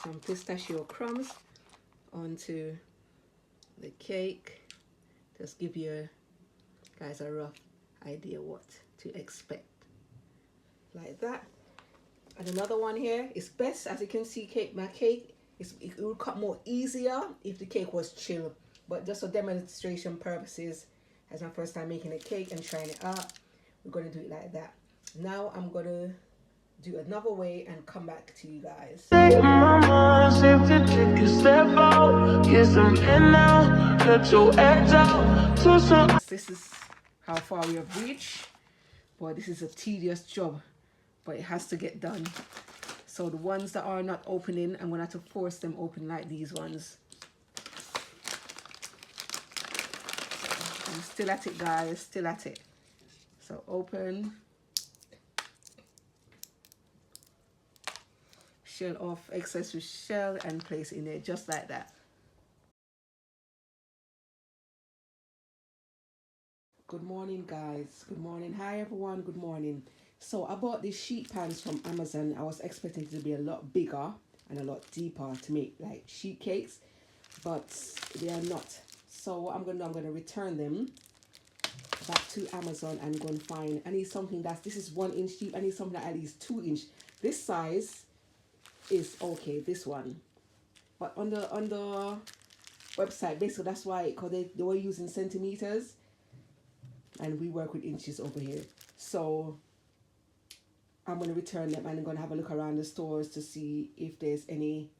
some pistachio crumbs onto the cake. Just give you guys a rough idea what to expect. Like that. And another one here is best, as you can see, my cake it will cut more easier if the cake was chilled. But just for demonstration purposes, as my first time making a cake and trying it out, we're going to do it like that. Now I'm going to do another way and come back to you guys. This is how far we have reached. Boy, this is a tedious job, but it has to get done. So the ones that are not opening, I'm going to have to force them open like these ones. I'm still at it, guys, still at it. So open. Shell off excess with shell and place in there just like that. Good morning, guys. Good morning. Hi everyone, good morning. So I bought these sheet pans from Amazon. I was expecting it to be a lot bigger and a lot deeper to make like sheet cakes, but they are not. So what I'm gonna return them back to Amazon and go and find, I need something this is 1 inch deep. I need something that at least 2 inch. This size is okay, this one. But on the website, basically that's why, because they were using centimeters and we work with inches over here. So I'm going to return them and I'm going to have a look around the stores to see if there's any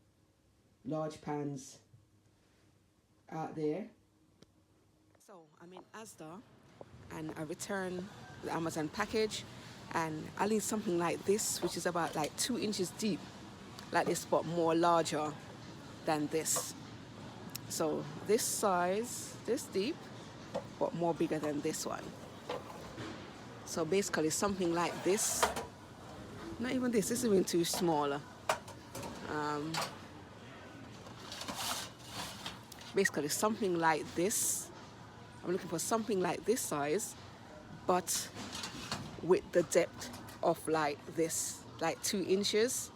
large pans out there. So I'm in Asda and I return the Amazon package, and I need something like this, which is about like 2 inches deep, like this, but more larger than this. So this size, this deep, but more bigger than this one. So basically something like this. Not even this is even too small. Basically something like this. I'm looking for something like this size, but with the depth of like this, like 2 inches.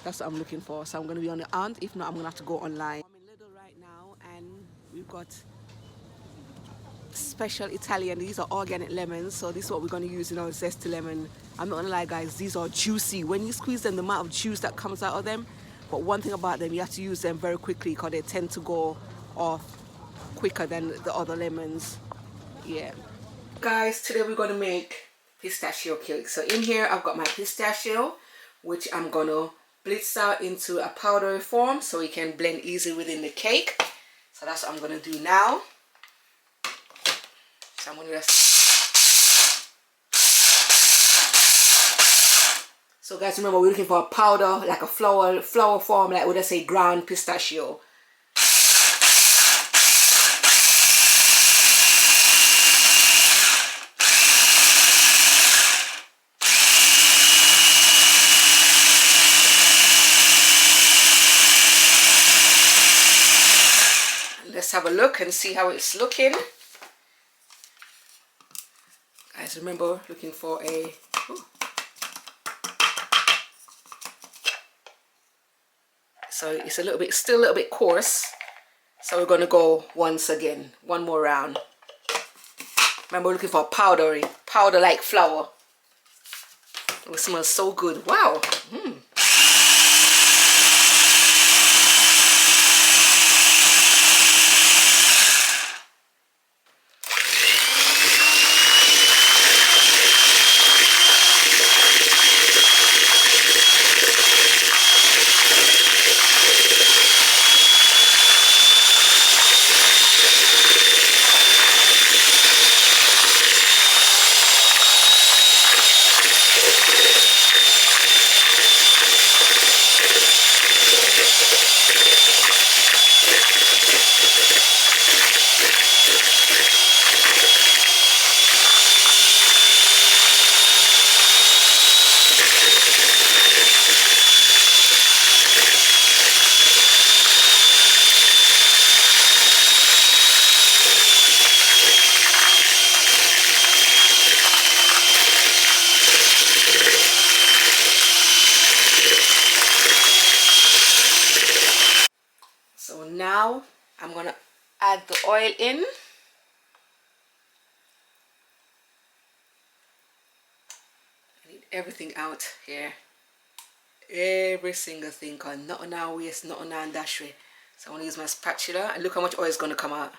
That's what I'm looking for. So I'm going to be on the hunt. If not, I'm going to have to go online. I'm in Lidl right now, and we've got special Italian. These are organic lemons, so this is what we're going to use in our zesty lemon. I'm not going to lie, guys, these are juicy. When you squeeze them, the amount of juice that comes out of them. But one thing about them, you have to use them very quickly because they tend to go off quicker than the other lemons. Yeah. Guys, today we're going to make pistachio cake. So in here, I've got my pistachio, which I'm going to blitz out into a powdery form so it can blend easily within the cake. So that's what I'm going to do now. So I'm going to just... So guys, remember, we're looking for a powder, like a flour form, like would I say ground pistachio. Let's have a look and see how it's looking. Guys, remember, looking for a... Ooh. So it's a little bit, still a little bit coarse. So we're going to go once again, one more round. Remember, we're looking for powder like flour. It smells so good. Wow. now I'm gonna add the oil in. I need everything out here. Every single thing, cause nothing on waste, nothing on dash way. So I'm gonna use my spatula and look how much oil is gonna come out.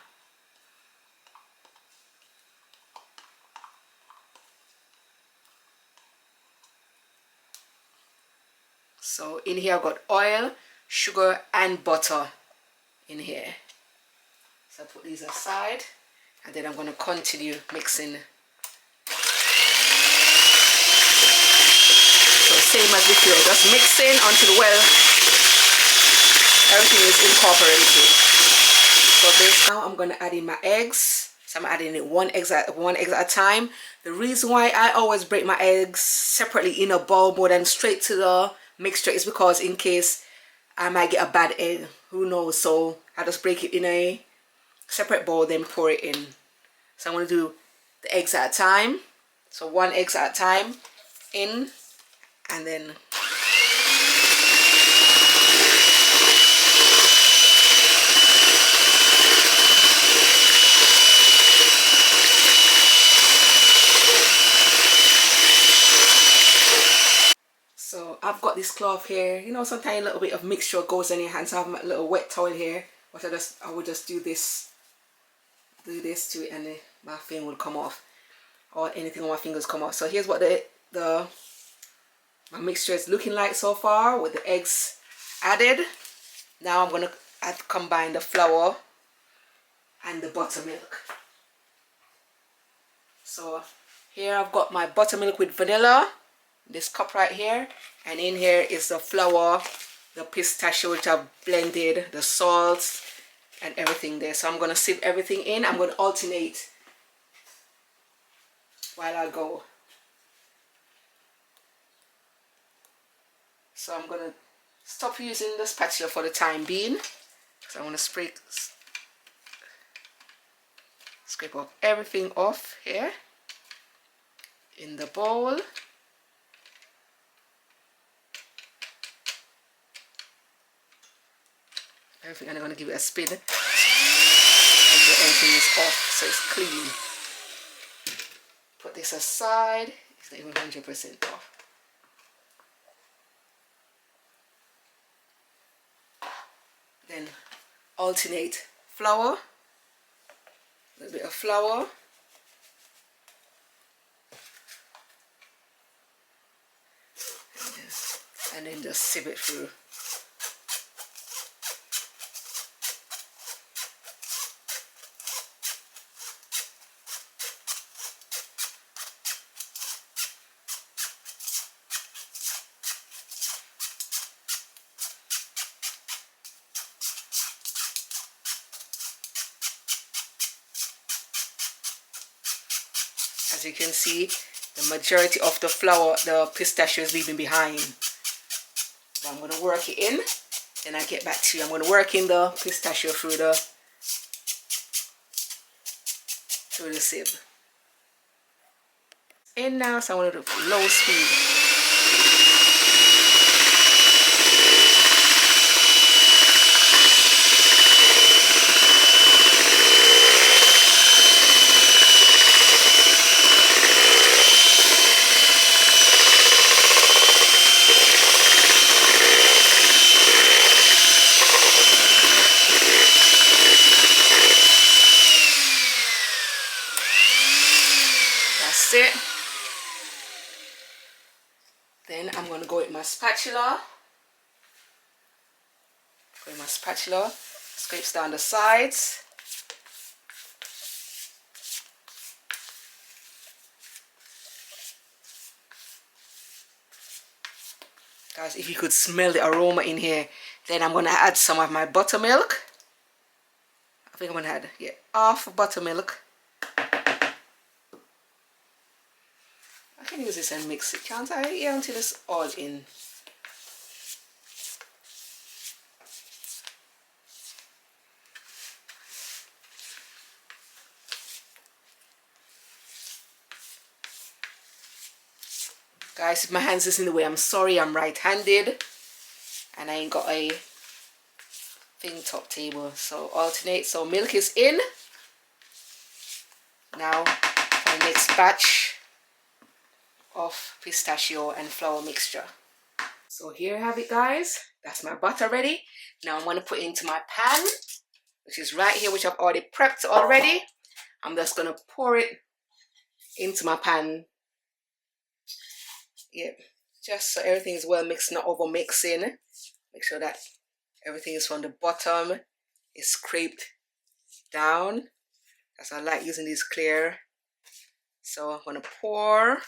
So in here I've got oil, sugar and butter in here. So I put these aside and then I'm going to continue mixing. So same as before, just mixing until well everything is incorporated. So this now I'm going to add in my eggs. So I'm adding it one egg at a time. The reason why I always break my eggs separately in a bowl more than straight to the mixture is because in case I might get a bad egg, who knows. So I just break it in a separate bowl, then pour it in. So I'm going to do the eggs at a time. So one egg at a time in, and then so I've got this cloth here. You know, sometimes a little bit of mixture goes in your hands. So I have my little wet towel here, but I would just do this to it, and my thing will come off, or anything on my fingers come off. So here's what my mixture is looking like so far with the eggs added. Now I'm gonna combine the flour and the buttermilk. So here I've got my buttermilk with vanilla, this cup right here, and in here is the flour, the pistachio which I've blended, the salt and everything there. So I'm going to sieve everything in. I'm going to alternate while I go. So I'm going to stop using the spatula for the time being. So I'm going to scrape up everything off here in the bowl. Everything, and I'm going to give it a spin until everything is off, so it's clean. Put this aside. It's not even 100% off. Then alternate flour, a little bit of flour, and then just sieve it through. As you can see, the majority of the flour, the pistachio is leaving behind. So I'm going to work it in, then I get back to you. I'm going to work in the pistachio through the sieve. In now, so I'm going to do low speed. It. Then I'm going to go with my spatula. Scrapes down the sides. Guys, if you could smell the aroma in here, then I'm going to add some of my buttermilk. I think I'm going to add half buttermilk. I can use this and mix it, can't I? Yeah, until it's all in. Guys, if my hands is in the way, I'm sorry. I'm right-handed and I ain't got a thing top table. So alternate. So milk is in. Now for the next batch of pistachio and flour mixture. So here I have it, guys. That's my butter ready. Now I'm going to put it into my pan, which is right here, which I've already prepped already. I'm just going to pour it into my pan. Yep, just so everything is well mixed, not over mixing. Make sure that everything is from the bottom is scraped down. That's why I like using these clear. So I'm going to pour.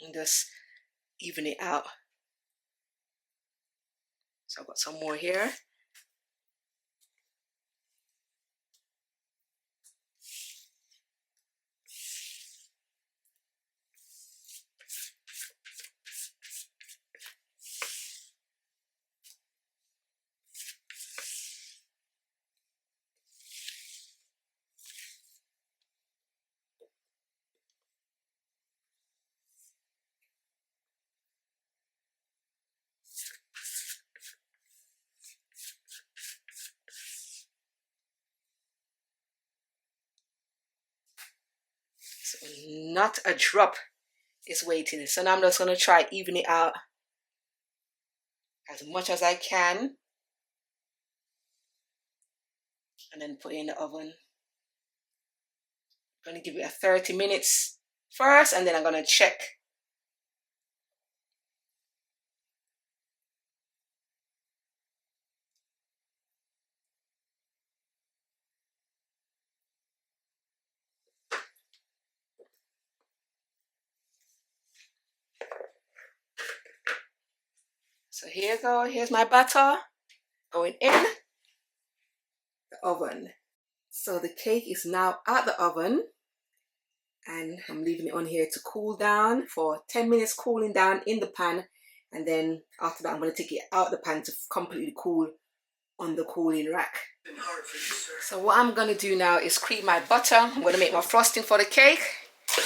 And just even it out. So I've got some more here. So not a drop is waiting. So now I'm just going to try even it out as much as I can. And then put it in the oven. I'm going to give it a 30 minutes first, and then I'm going to check. So here you go. Here's my butter going in the oven. So the cake is now out the oven, and I'm leaving it on here to cool down for 10 minutes, cooling down in the pan. And then after that, I'm going to take it out the pan to completely cool on the cooling rack. So what I'm going to do now is cream my butter. I'm going to make my frosting for the cake. So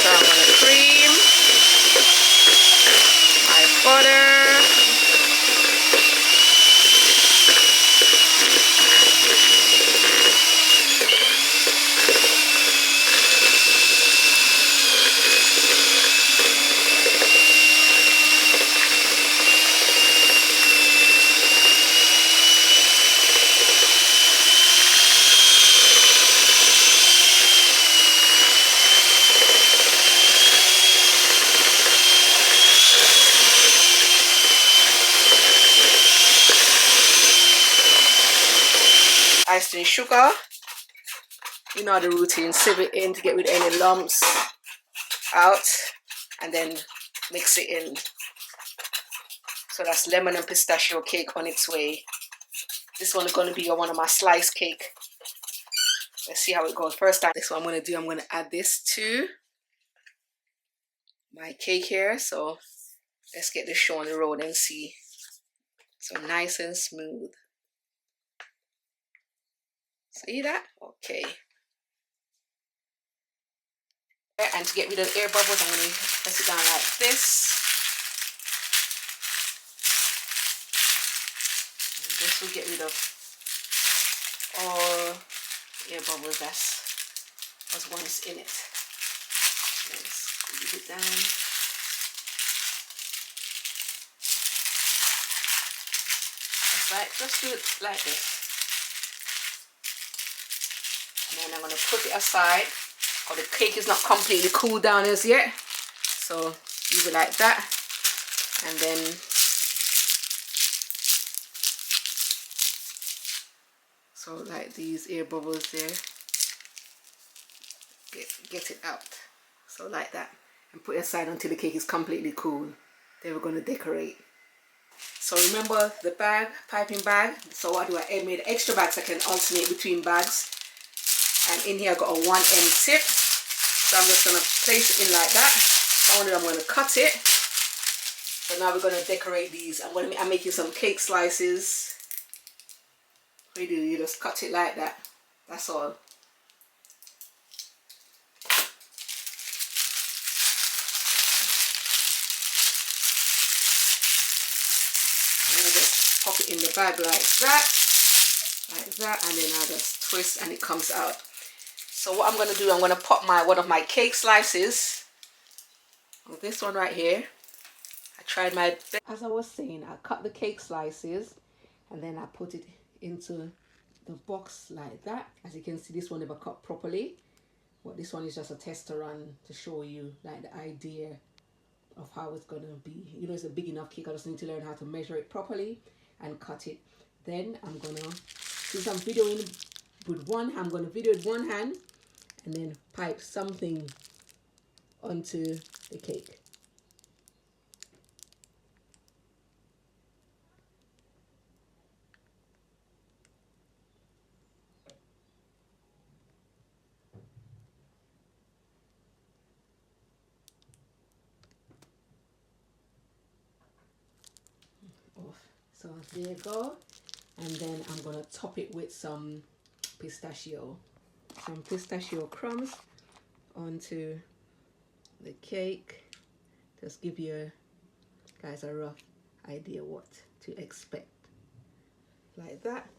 I'm going to cream my butter. Iced in sugar, you know the routine, sieve it in to get rid of any lumps out, and then mix it in. So that's lemon and pistachio cake on its way. This one is going to be one of my slice cake. Let's see how it goes. First time, this one I'm going to do, I'm going to add this to my cake here. So let's get this show on the road and see. So nice and smooth. See that? Okay. And to get rid of the air bubbles, I'm going to press it down like this. And this will get rid of all air bubbles that was once in it. Let's squeeze it down. That's right. Just do it like this. And then I'm going to put it aside, because the cake is not completely cooled down as yet. So leave it like that. And then so like these air bubbles there, get it out. So like that. And put it aside until the cake is completely cool. Then we're going to decorate. So remember the bag, piping bag. So what do I made extra bags? I can alternate between bags. And in here I got a 1 end tip. So I'm just going to place it in like that. I'm going to cut it. So now we're going to decorate these. I'm making some cake slices. You just cut it like that. That's all. And I just pop it in the bag like that, and then I just twist and it comes out. So what I'm going to do, I'm going to pop one of my cake slices on this one right here. I tried my best. As I was saying, I cut the cake slices and then I put it into the box like that. As you can see, this one never cut properly, but this one is just a tester run to show you like the idea of how it's gonna be. You know, it's a big enough cake. I just need to learn how to measure it properly and cut it. Then I'm gonna, since I'm videoing with one hand, I'm gonna video with one hand and then pipe something onto the cake. So there you go, and then I'm gonna top it with some pistachio crumbs onto the cake. Just give you guys a rough idea what to expect, like that.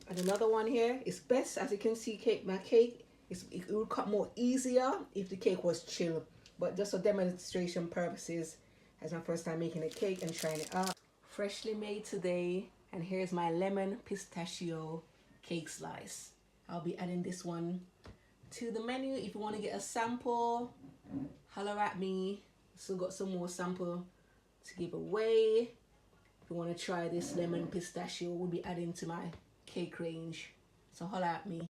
And another one here is best, as you can see, my cake it would cut more easier if the cake was chilled, but just for demonstration purposes, as my first time making a cake and trying it out. Freshly made today, and here's my lemon pistachio cake slice. I'll be adding this one to the menu. If you want to get a sample, holler at me. Still got some more sample to give away. If you want to try this lemon pistachio, we'll be adding to my cake range, so holler at me.